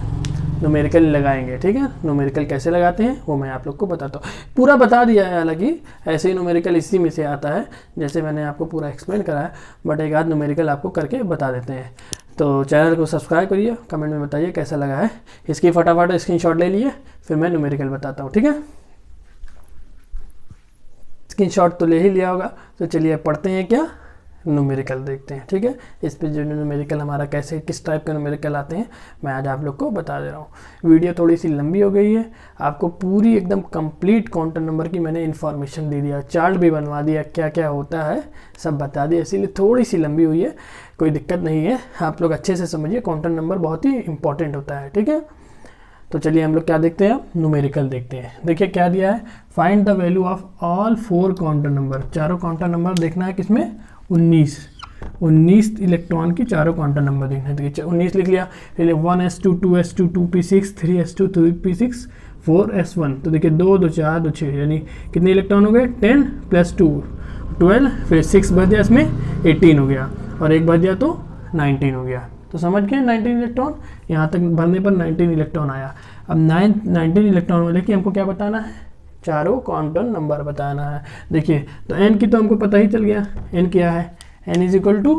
न्यूमेरिकल लगाएंगे, ठीक है। न्यूमेरिकल कैसे लगाते हैं वो मैं आप लोग को बताता हूँ। पूरा बता दिया है, हालांकि ऐसे ही न्यूमेरिकल इसी में से आता है जैसे मैंने आपको पूरा एक्सप्लेन करा है, बट एक आध न्यूमेरिकल आपको करके बता देते हैं। तो चैनल को सब्सक्राइब करिए, कमेंट में बताइए कैसा लगा है। इसकी फटाफट स्क्रीनशॉट ले लिए, फिर मैं न्यूमेरिकल बताता हूँ, ठीक है। स्क्रीनशॉट तो ले ही लिया होगा, तो चलिए पढ़ते हैं क्या, न्यूमेरिकल देखते हैं, ठीक है। इस पे जो न्यूमेरिकल हमारा कैसे किस टाइप के न्यूमेरिकल आते हैं मैं आज आप लोग को बता दे रहा हूँ। वीडियो थोड़ी सी लंबी हो गई है, आपको पूरी एकदम कंप्लीट क्वांटम नंबर की मैंने इन्फॉर्मेशन दे दिया, चार्ट भी बनवा दिया, क्या क्या होता है सब बता दिया, इसीलिए थोड़ी सी लंबी हुई है, कोई दिक्कत नहीं है। आप लोग अच्छे से समझिए, क्वांटम नंबर बहुत ही इंपॉर्टेंट होता है, ठीक है। तो चलिए हम लोग क्या देखते हैं, अब न्यूमेरिकल देखते हैं। देखिए क्या दिया है, find the value of all 4 quantum number. चारों क्वांटम नंबर देखना है, किसमें 19 इलेक्ट्रॉन की चारों क्वांटम नंबर देखना है। देखिए 19 लिख लिया, फिर 1s2 2s2 2p6 3s2 3p6 4s1। तो देखिए 2 2 4 2 6, यानी कितने इलेक्ट्रॉन हो गए 10 + 2 12, फिर 6 बच गया, इसमें 18 हो गया, और एक बच गया तो 19 हो गया। तो समझ गए 19 इलेक्ट्रॉन, यहाँ तक भरने पर 19 इलेक्ट्रॉन आया। अब 19 इलेक्ट्रॉन में देखिए हमको क्या बताना है, चारों क्वांटम नंबर बताना है। देखिए तो n की तो हमको पता ही चल गया, n क्या है, n इज इक्वल टू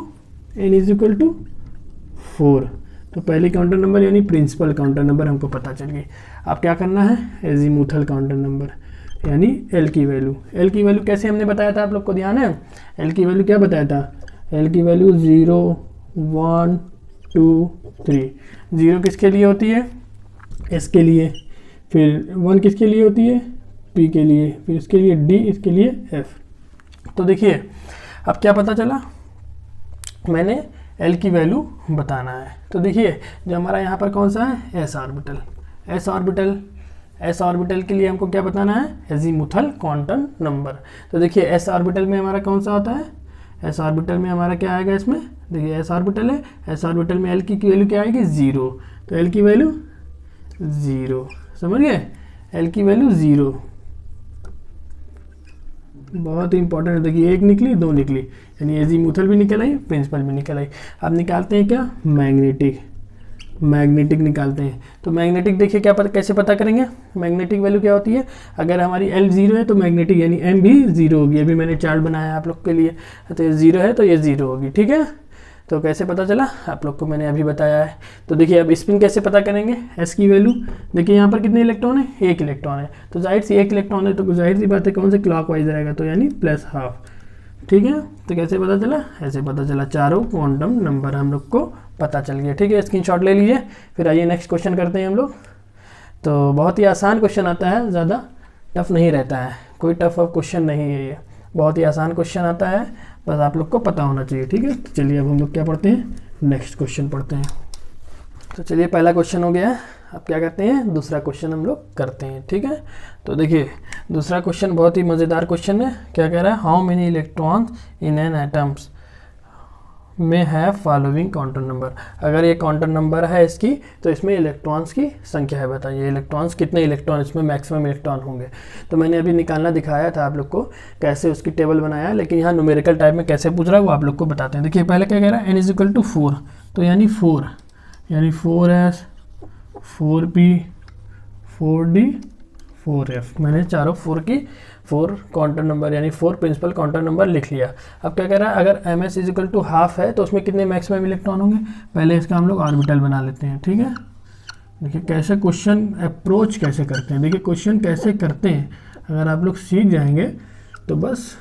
4। तो पहली क्वांटम नंबर यानी प्रिंसिपल क्वांटम नंबर हमको पता चल गई। अब क्या करना है, एजीमुथल क्वांटम नंबर यानी l की वैल्यू कैसे हमने बताया था, आप लोग को ध्यान है। l की वैल्यू क्या बताया था, l की वैल्यू 0 1 2 3। 0 किसके लिए होती है, s के लिए, फिर 1 किसके लिए होती है, p के लिए, फिर इसके लिए d, इसके लिए f। तो देखिए अब क्या पता चला, मैंने l की वैल्यू बताना है। तो देखिए जो हमारा यहाँ पर कौन सा है, s ऑर्बिटल के लिए हमको क्या बताना है, एजीमुथल क्वांटम नंबर। तो देखिए s ऑर्बिटल में हमारा कौन सा होता है, s ऑर्बिटल में हमारा क्या आएगा, इसमें देखिए s ऑर्बिटल है, s ऑर्बिटल में l की वैल्यू क्या आएगी 0। तो l की वैल्यू 0, समझ गए, l की वैल्यू 0, बहुत ही इंपॉर्टेंट है। देखिए 1 निकली 2 निकली, यानी एजीमुथल भी निकल आई, प्रिंसिपल भी निकल आई। अब निकालते हैं क्या, मैग्नेटिक निकालते हैं। तो मैग्नेटिक देखिए क्या कैसे पता करेंगे, मैग्नेटिक वैल्यू क्या होती है, अगर हमारी L 0 है तो मैग्नेटिक यानी M भी 0 होगी। अभी मैंने चार्ट बनाया है आप लोग के लिए, तो ये 0 है तो ये 0 होगी, ठीक है। तो कैसे पता चला आप लोग को मैंने अभी बताया है। तो देखिए अब स्पिन कैसे पता करेंगे, S की वैल्यू देखिए यहाँ पर कितने इलेक्ट्रॉन है, 1 इलेक्ट्रॉन है, तो जाहिर सी 1 इलेक्ट्रॉन है तो जाहिर सी बात है कौन से क्लॉकवाइज रहेगा, तो यानी +½ ठीक है। तो कैसे पता चला, ऐसे पता चला, चारों क्वांटम नंबर हम लोग को पता चल गया, ठीक है। स्क्रीनशॉट ले लीजिए। फिर आइए नेक्स्ट क्वेश्चन करते हैं हम लोग। तो बहुत ही आसान क्वेश्चन आता है, ज़्यादा टफ नहीं रहता है, कोई टफ क्वेश्चन नहीं है, ये बहुत ही आसान क्वेश्चन आता है, बस आप लोग को पता होना चाहिए, ठीक है। तो चलिए अब हम लोग क्या पढ़ते हैं, नेक्स्ट क्वेश्चन पढ़ते हैं। तो चलिए पहला क्वेश्चन हो गया है, अब क्या करते हैं, दूसरा क्वेश्चन हम लोग करते हैं, ठीक है। तो देखिए दूसरा क्वेश्चन बहुत ही मज़ेदार क्वेश्चन है। क्या कह रहा है, how many electrons in an atoms में है फॉलोइंग क्वांटम नंबर। अगर ये क्वांटम नंबर है इसकी तो इसमें इलेक्ट्रॉन्स की संख्या है, बताइए इलेक्ट्रॉन्स कितने इलेक्ट्रॉन इसमें मैक्सिमम इलेक्ट्रॉन होंगे। तो मैंने अभी निकालना दिखाया था आप लोग को कैसे उसकी टेबल बनाया, लेकिन यहाँ न्यूमेरिकल टाइप में कैसे पूछ रहा है वो आप लोग को बताते हैं। देखिए पहले क्या कह रहा है, n इज इक्वल टू 4, तो यानी 4 यानी 4s 4p 4d 4f, मैंने चारों 4 क्वांटम नंबर यानी 4 प्रिंसिपल क्वांटम नंबर लिख लिया। अब क्या कह रहा है, अगर ms is equal to half है तो उसमें कितने मैक्सिमम इलेक्ट्रॉन होंगे, पहले इसका हम लोग ऑर्बिटल बना लेते हैं। ठीक है, देखिए कैसे क्वेश्चन अप्रोच कैसे करते हैं, देखिए क्वेश्चन कैसे करते हैं अगर आप लोग सीख जाएंगे तो बस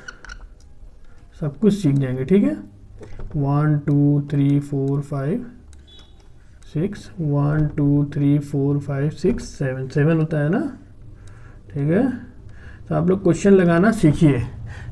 सब कुछ सीख जाएंगे। ठीक है, 1 2 3 4 5 6 1 2 3 4 5 6 7 होता है ना। ठीक है, तो आप लोग क्वेश्चन लगाना सीखिए।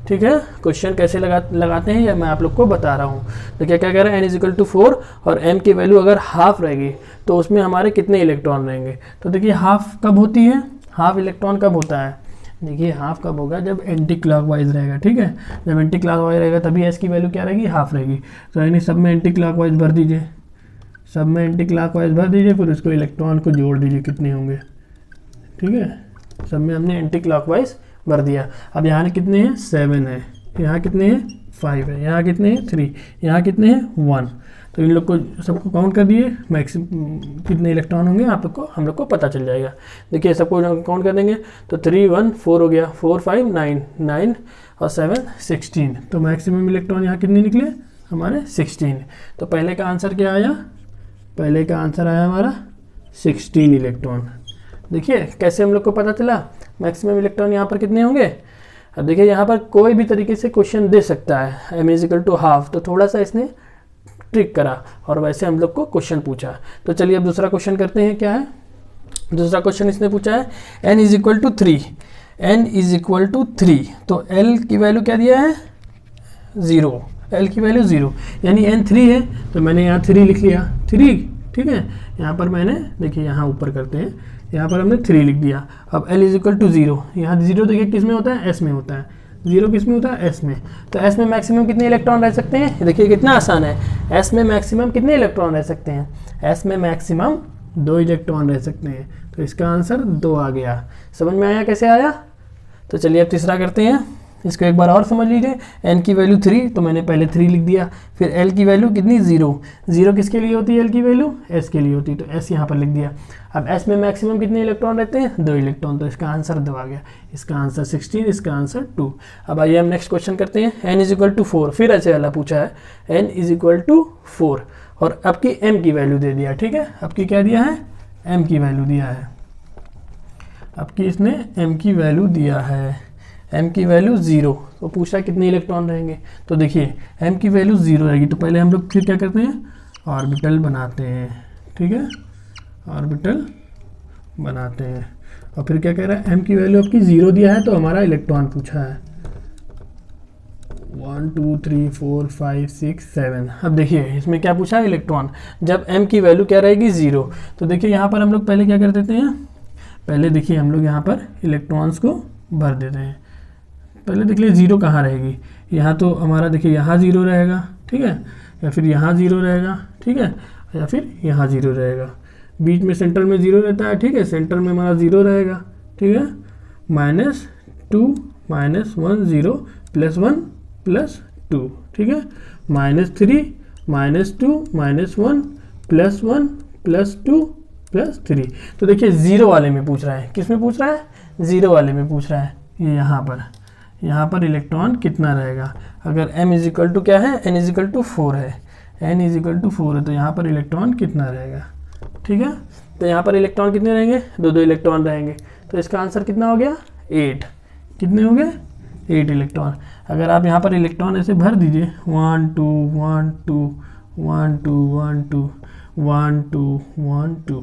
ठीक है, क्वेश्चन कैसे लगाते हैं ये मैं आप लोग को बता रहा हूँ। तो क्या कह रहा है, n इज इक्वल टू 4 और m की वैल्यू अगर हाफ रहेगी तो उसमें हमारे कितने इलेक्ट्रॉन रहेंगे। तो देखिए हाफ कब होती है, हाफ इलेक्ट्रॉन कब होता है, देखिए हाफ कब होगा, जब एंटी क्लॉकवाइज रहेगा। ठीक है, जब एंटी क्लॉकवाइज रहेगा तभी s की वैल्यू क्या रहेगी, हाफ रहेगी। तो यानी सब में एंटी क्लॉकवाइज भर दीजिए, सब में एंटी क्लॉकवाइज भर दीजिए, फिर उसको इलेक्ट्रॉन को जोड़ दीजिए कितने होंगे। ठीक है, सब में हमने एंटी क्लॉकवाइज भर दिया। अब यहाँ कितने हैं, 7 है, यहाँ कितने हैं 5 है, यहाँ कितने हैं 3, यहाँ कितने हैं 1। तो इन लोग को सबको काउंट कर दिए, मैक्सिमम कितने इलेक्ट्रॉन होंगे आप लोग को हम लोग को पता चल जाएगा। देखिए सबको काउंट कर देंगे तो 3 1 4 हो गया, 4 5 9 9 और 7 16। तो मैक्सिमम इलेक्ट्रॉन यहाँ कितने निकले हमारे 16। तो पहले का आंसर क्या आया, पहले का आंसर आया हमारा 16 इलेक्ट्रॉन। देखिए कैसे हम लोग को पता चला मैक्सिमम इलेक्ट्रॉन यहाँ पर कितने होंगे। अब देखिए यहाँ पर कोई भी तरीके से क्वेश्चन दे सकता है, m is equal to half, तो थोड़ा सा इसने ट्रिक करा और वैसे हम लोग को क्वेश्चन पूछा। तो चलिए अब दूसरा क्वेश्चन करते हैं। क्या है दूसरा क्वेश्चन, इसने पूछा है n is equal to 3, n is equal to 3, तो l की वैल्यू क्या दिया है 0, l की वैल्यू 0 यानी n 3 है, तो मैंने यहाँ 3 लिख लिया 3। ठीक है, यहाँ पर मैंने देखिए यहाँ ऊपर करते हैं, यहाँ पर हमने 3 लिख दिया। अब l इज इक्वल टू 0, यहाँ 0 देखिए किस में होता है, s में होता है, 0 किस में होता है, s में। तो s में मैक्सिमम कितने इलेक्ट्रॉन रह सकते हैं, देखिए कितना आसान है, s में मैक्सिमम कितने इलेक्ट्रॉन रह सकते हैं, s में मैक्सिमम 2 इलेक्ट्रॉन रह सकते हैं। तो इसका आंसर 2 आ गया। समझ में आया कैसे आया। तो चलिए अब तीसरा करते हैं, इसको एक बार और समझ लीजिए। n की वैल्यू 3, तो मैंने पहले 3 लिख दिया, फिर l की वैल्यू कितनी 0, 0 किसके लिए होती है, l की वैल्यू s के लिए होती है, तो s यहाँ पर लिख दिया। अब s में मैक्सिमम कितने इलेक्ट्रॉन रहते हैं, 2 इलेक्ट्रॉन, तो इसका आंसर 2 आ गया, इसका आंसर 16, इसका आंसर 2। अब आइए हम नेक्स्ट क्वेश्चन करते हैं। n इज इक्वल टू 4, फिर ऐसे वाला पूछा है, n इज इक्वल टू 4 और अब की m की वैल्यू दे दिया। ठीक है, अब की क्या दिया है, m की वैल्यू दिया है, अब की इसने m की वैल्यू दिया है, m की वैल्यू 0, तो पूछ रहा है कितने इलेक्ट्रॉन रहेंगे। तो देखिए m की वैल्यू 0 रहेगी, तो पहले हम लोग फिर क्या करते हैं, ऑर्बिटल बनाते हैं। ठीक है, ऑर्बिटल बनाते हैं और फिर क्या कह रहा है, m की वैल्यू आपकी 0 दिया है, तो हमारा इलेक्ट्रॉन पूछा है 1 2 3 4 5 6 7। अब देखिए इसमें क्या पूछा है, इलेक्ट्रॉन, जब m की वैल्यू क्या रहेगी 0। तो देखिए यहाँ पर हम लोग पहले क्या कर देते हैं, पहले देखिए हम लोग यहाँ पर इलेक्ट्रॉन्स को भर देते हैं। पहले देख लीजिए 0 कहाँ रहेगी, यहाँ तो हमारा देखिए यहाँ 0 रहेगा। ठीक है, या फिर यहाँ 0 रहेगा। ठीक है, या फिर यहाँ 0 रहेगा, बीच में सेंटर में 0 रहता है। ठीक है, सेंटर में हमारा 0 रहेगा। ठीक है, -2 -1 0 +1 +2। ठीक है, -3 -2 -1 +1 +2 +3। तो देखिए 0 वाले में पूछ रहा है, किस में पूछ रहा है, 0 वाले में पूछ रहा है। ये यहाँ पर इलेक्ट्रॉन कितना रहेगा, अगर m इज इक्वल टू क्या है, n इज इक्वल टू 4 है, n इज इक्वल टू 4 है, तो यहाँ पर इलेक्ट्रॉन कितना रहेगा। ठीक है, तो यहाँ पर इलेक्ट्रॉन कितने रहेंगे, 2 इलेक्ट्रॉन रहेंगे, तो इसका आंसर कितना हो गया 8। कितने हो गए 8 इलेक्ट्रॉन। अगर आप यहाँ पर इलेक्ट्रॉन ऐसे भर दीजिए 1 2 1 2 1 2 1 2 1 2 1 2,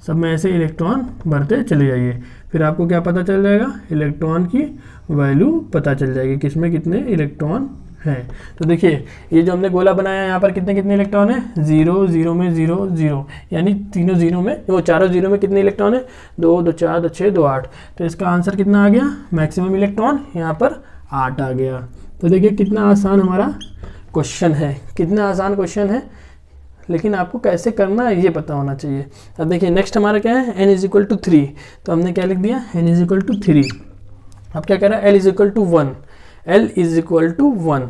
सब में ऐसे इलेक्ट्रॉन भरते चले जाइए, फिर आपको क्या पता चल जाएगा, इलेक्ट्रॉन की वैल्यू पता चल जाएगी, किसमें कितने इलेक्ट्रॉन हैं। तो देखिए ये जो हमने गोला बनाया यहाँ पर कितने कितने इलेक्ट्रॉन है, 0 0 में 0 0, यानी तीनों 0 में, वो चारों 0 में कितने इलेक्ट्रॉन है, 2 2 4 2 6 2 8। तो इसका आंसर कितना आ गया, मैक्सिमम इलेक्ट्रॉन यहाँ पर 8 आ गया। तो देखिए कितना आसान हमारा क्वेश्चन है, कितना आसान क्वेश्चन है, लेकिन आपको कैसे करना है ये पता होना चाहिए। अब देखिए नेक्स्ट हमारा क्या है, n इज इक्वल टू 3, तो हमने क्या लिख दिया, n इज इक्वल टू 3। अब क्या कह रहा है, l is equal to 1, l is equal to 1,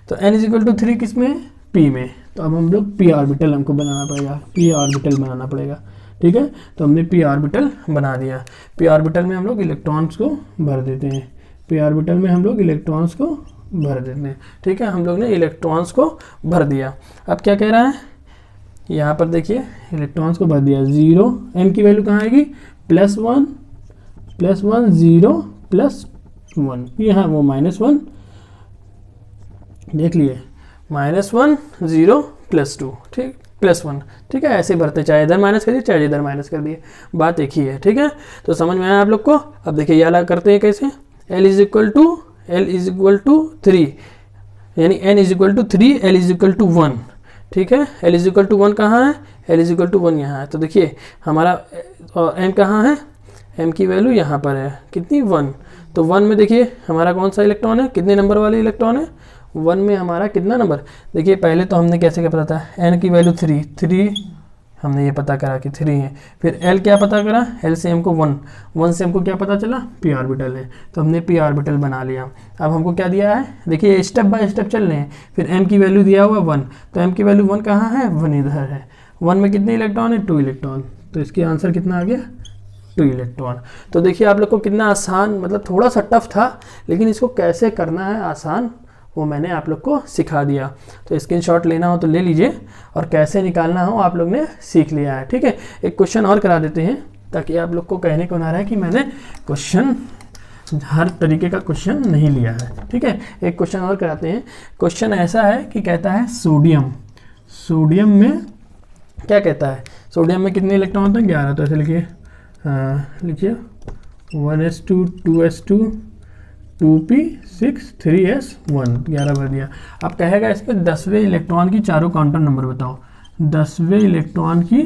तो n इज इक्वल टू 3 किस में, p में, तो अब हम लोग p ऑर्बिटल हमको बनाना पड़ेगा, p ऑर्बिटल बनाना पड़ेगा, ठीक है। तो हमने p ऑर्बिटल बना दिया, p ऑर्बिटल में हम लोग इलेक्ट्रॉन्स को भर देते हैं, p ऑर्बिटल में हम लोग इलेक्ट्रॉन्स को भर देते हैं, ठीक है। हम लोग ने इलेक्ट्रॉन्स को भर दिया। अब क्या कह रहा है, यहाँ पर देखिए इलेक्ट्रॉन्स को भर दिया, 0, m की वैल्यू कहाँ आएगी, +1 0 +1, यहाँ वो -1, देख लिए, -1 0 +2, ठीक, +1, ठीक है। ऐसे भरते, चाहे इधर माइनस कर दिए चाहे इधर माइनस कर दिए, बात एक ही है, ठीक है। तो समझ में आया आप लोग को। अब देखिए ये अलग करते हैं कैसे, l इज इक्वल टू 3, यानी n is equal to 3, l is equal to 1, ठीक है। l इज इक्वल टू 1 कहाँ है, l इज इक्वल टू 1 यहाँ है, तो देखिए हमारा m कहाँ है, m की वैल्यू यहाँ पर है, कितनी, 1, तो 1 में देखिए हमारा कौन सा इलेक्ट्रॉन है, कितने नंबर वाले इलेक्ट्रॉन है, 1 में हमारा कितना नंबर, देखिए पहले तो हमने कैसे क्या पता था, n की वैल्यू 3 हमने ये पता करा कि 3 है, फिर l क्या पता करा, l से m को 1 से हमको क्या पता चला, p ऑर्बिटल है, तो हमने p ऑर्बिटल बना लिया। अब हमको क्या दिया है, देखिए स्टेप बाय स्टेप चल रहे हैं, फिर m की वैल्यू दिया हुआ 1, तो m की वैल्यू 1 कहाँ है, 1 इधर है, 1 में कितने इलेक्ट्रॉन है, 2 इलेक्ट्रॉन, तो इसके आंसर कितना आ गया, 2 इलेक्ट्रॉन। तो देखिए आप लोग को कितना आसान, मतलब थोड़ा सा टफ था, लेकिन इसको कैसे करना है आसान वो मैंने आप लोग को सिखा दिया। तो स्क्रीनशॉट लेना हो तो ले लीजिए, और कैसे निकालना हो आप लोग ने सीख लिया है, ठीक है। एक क्वेश्चन और करा देते हैं ताकि आप लोग को कहने को ना रहे कि मैंने क्वेश्चन, हर तरीके का क्वेश्चन नहीं लिया है, ठीक है। एक क्वेश्चन और कराते हैं। क्वेश्चन ऐसा है कि कहता है सोडियम में क्या कहता है, सोडियम में कितने इलेक्ट्रॉन होते हैं, 11, तो ऐसे लिखिए, लिखिए 1s2 2s2 2p6 3s1, 11 भर दिया। अब कहेगा इस पर 10वें इलेक्ट्रॉन की चारों क्वांटम नंबर बताओ, 10वें इलेक्ट्रॉन की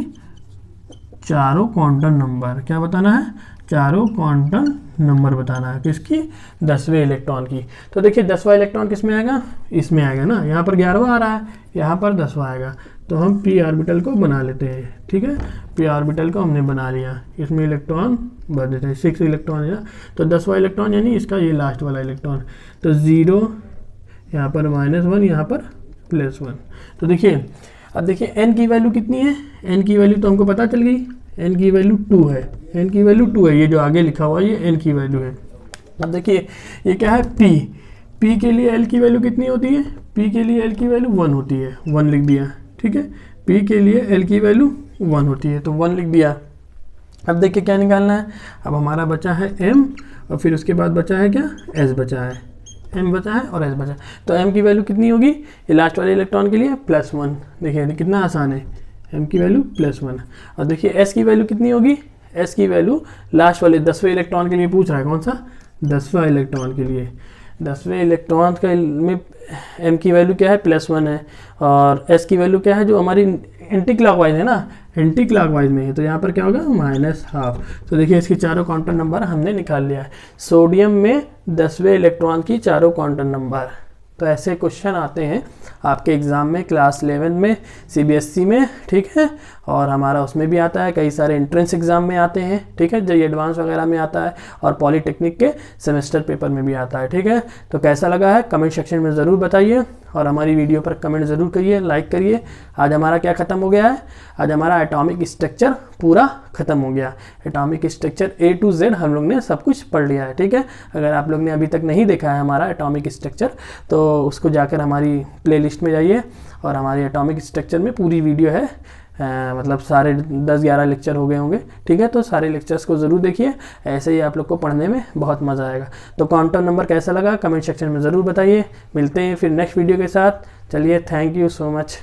चारों क्वांटम नंबर, क्या बताना है, चारों क्वांटम नंबर बताना है, किसकी, 10वें इलेक्ट्रॉन की। तो देखिए 10वां इलेक्ट्रॉन किस में आएगा, इसमें आएगा ना, यहाँ पर 11वां आ रहा है, यहाँ पर 10वां आएगा, तो हम p ऑर्बिटल को बना लेते हैं, ठीक है। p ऑर्बिटल को हमने बना लिया, इसमें इलेक्ट्रॉन भर देते हैं, 6 इलेक्ट्रॉन है ना, तो 10वां इलेक्ट्रॉन यानी इसका ये लास्ट वाला इलेक्ट्रॉन, तो 0, यहाँ पर -1, यहाँ पर +1। तो देखिए अब देखिए n की वैल्यू कितनी है, n की वैल्यू तो हमको पता चल गई, n की वैल्यू 2 है, n की वैल्यू 2 है, ये जो आगे लिखा हुआ है ये n की वैल्यू है। अब देखिए ये क्या है, p के लिए l की वैल्यू कितनी होती है, p के लिए l की वैल्यू 1 होती है, 1 लिख दिया, ठीक है। p के लिए l की वैल्यू 1 होती है, तो 1 लिख दिया। अब देखिए क्या निकालना है, अब हमारा बचा है m, और फिर उसके बाद बचा है क्या, s बचा है, m बचा है और s बचा है, तो m की वैल्यू कितनी होगी, ये लास्ट वाले इलेक्ट्रॉन के लिए +1, देखिए कितना आसान है, m की वैल्यू +1। और देखिए s की वैल्यू कितनी होगी, s की वैल्यू लास्ट वाले 10वें इलेक्ट्रॉन के लिए पूछ रहा है, कौन सा, 10वां इलेक्ट्रॉन के लिए, 10वें इलेक्ट्रॉन का में m की वैल्यू क्या है, +1 है, और s की वैल्यू क्या है, जो हमारी एंटी क्लॉकवाइज है ना, एंटी क्लॉकवाइज में है, तो यहाँ पर क्या होगा, -12। तो देखिए इसकी चारों क्वांटम नंबर हमने निकाल लिया है, सोडियम में 10वें इलेक्ट्रॉन की चारों क्वांटम नंबर। तो ऐसे क्वेश्चन आते हैं आपके एग्ज़ाम में, क्लास 11 में, CBSE में, ठीक है, और हमारा उसमें भी आता है, कई सारे एंट्रेंस एग्ज़ाम में आते हैं, ठीक है, जो एडवांस वगैरह में आता है, और पॉलीटेक्निक के सेमेस्टर पेपर में भी आता है, ठीक है। तो कैसा लगा है कमेंट सेक्शन में ज़रूर बताइए, और हमारी वीडियो पर कमेंट ज़रूर करिए, लाइक करिए। आज हमारा क्या ख़त्म हो गया है, आज हमारा एटॉमिक स्ट्रक्चर पूरा ख़त्म हो गया, atomic structure A to Z हम लोग ने सब कुछ पढ़ लिया है, ठीक है। अगर आप लोग ने अभी तक नहीं देखा है हमारा एटॉमिक स्ट्रक्चर, तो उसको जाकर हमारी प्लेलिस्ट में जाइए, और हमारी एटॉमिक स्ट्रक्चर में पूरी वीडियो है, मतलब सारे 10-11 लेक्चर हो गए होंगे, ठीक है। तो सारे लेक्चर्स को ज़रूर देखिए, ऐसे ही आप लोग को पढ़ने में बहुत मज़ा आएगा। तो क्वांटम नंबर कैसा लगा कमेंट सेक्शन में ज़रूर बताइए। मिलते हैं फिर नेक्स्ट वीडियो के साथ, चलिए, थैंक यू सो मच।